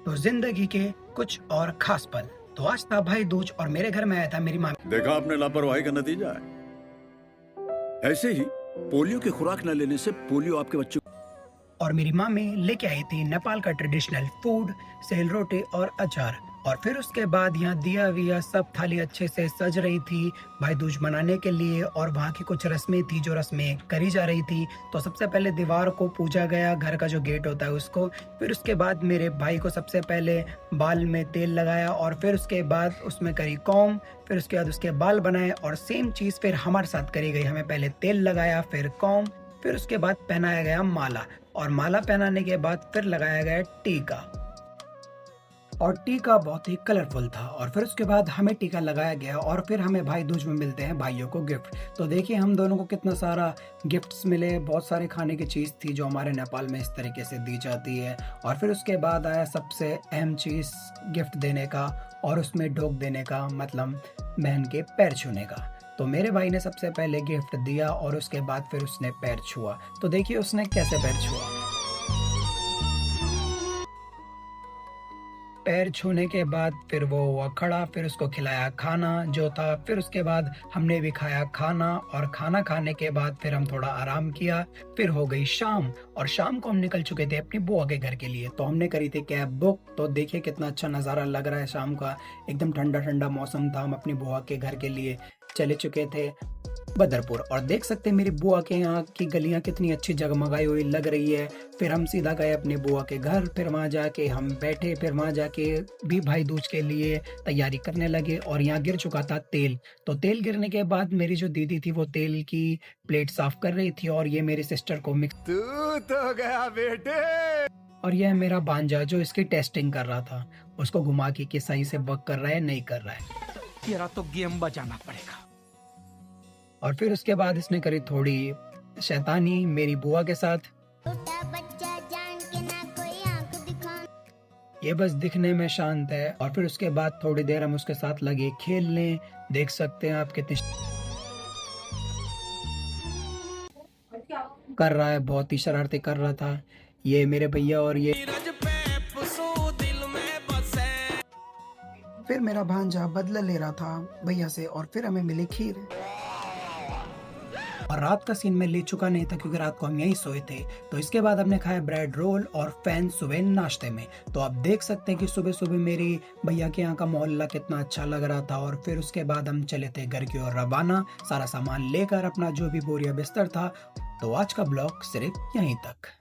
तो जिंदगी के कुछ और खास पल। तो आज था भाई दूज और मेरे घर में आया था मेरी माँ देखा आपने लापरवाही का नतीजा है। ऐसे ही पोलियो की खुराक न लेने से पोलियो आपके बच्चों और मेरी मामी लेके आई थी नेपाल का ट्रेडिशनल फूड, सेल रोटी और अचार। और फिर उसके बाद यहाँ दिया विया सब थाली अच्छे से सज रही थी भाई दूज मनाने के लिए। और वहाँ की कुछ रस्में थी जो रस्में करी जा रही थी। तो सबसे पहले दीवार को पूजा गया, घर का जो गेट होता है उसको। फिर उसके बाद मेरे भाई को सबसे पहले बाल में तेल लगाया और फिर उसके बाद उसमें करी कॉम। फिर उसके बाद उसके बाल बनाए और सेम चीज़ फिर हमारे साथ करी गई। हमें पहले तेल लगाया, फिर कॉम, फिर उसके बाद पहनाया गया माला। और माला पहनाने के बाद फिर लगाया गया टीका। और टीका बहुत ही कलरफुल था। और फिर उसके बाद हमें टीका लगाया गया और फिर हमें भाई दूज में मिलते हैं भाइयों को गिफ्ट। तो देखिए हम दोनों को कितना सारा गिफ्ट्स मिले। बहुत सारे खाने की चीज़ थी जो हमारे नेपाल में इस तरीके से दी जाती है। और फिर उसके बाद आया सबसे अहम चीज़ गिफ्ट देने का, और उसमें ढोक देने का, मतलब बहन के पैर छूने का। तो मेरे भाई ने सबसे पहले गिफ्ट दिया और उसके बाद फिर उसने पैर छुआ। तो देखिए उसने कैसे पैर छुआ। पैर छूने के बाद फिर वो हुआ खड़ा, फिर उसको खिलाया खाना जो था। फिर उसके बाद हमने भी खाया खाना, और खाना खाने के बाद फिर हम थोड़ा आराम किया। फिर हो गई शाम, और शाम को हम निकल चुके थे अपनी बुआ के घर के लिए। तो हमने करी थी कैब बुक। तो देखिए कितना अच्छा नज़ारा लग रहा है शाम का, एकदम ठंडा ठंडा मौसम था। हम अपनी बुआ के घर के लिए चले चुके थे बदरपुर। और देख सकते हैं मेरी बुआ के यहाँ की गलियाँ कितनी अच्छी जगमगाई हुई लग रही है। फिर हम सीधा गए अपनी बुआ के घर। फिर वहाँ जाके हम बैठे, फिर वहाँ जाके भी भाई दूज के लिए तैयारी करने लगे। और यहाँ गिर चुका था तेल। तो तेल गिरने के बाद मेरी जो दीदी थी वो तेल की प्लेट साफ कर रही थी, और ये मेरी सिस्टर को मिक्स। तू तो गया बेटे। और यह मेरा भांजा जो इसकी टेस्टिंग कर रहा था, उसको घुमा के कि सही से वर्क कर रहा है नहीं कर रहा है। तेरा तो गेम बजाना पड़ेगा। और फिर उसके बाद इसने करी थोड़ी शैतानी मेरी बुआ के साथ। छोटा बच्चा जान के ना कोई आंख दिखा। ये बस दिखने में शांत है। और फिर उसके बाद थोड़ी देर हम उसके साथ लगे खेलने। देख सकते हैं आप कितनी कर रहा है, बहुत ही शरारती कर रहा था ये मेरे भैया। और ये फिर मेरा भांजा बदला ले रहा था भैया से, और फिर हमें मिली खीर। और रात का सीन में ले चुका नहीं था क्योंकि रात को हम यहीं सोए थे। तो इसके बाद हमने खाया ब्रेड रोल और फैन सुबह नाश्ते में। तो आप देख सकते हैं कि सुबह सुबह मेरी भैया के यहाँ का मोहल्ला कितना अच्छा लग रहा था। और फिर उसके बाद हम चले थे घर की ओर रवाना, सारा सामान लेकर, अपना जो भी बोरिया बिस्तर था। तो आज का ब्लॉग सिर्फ यहीं तक।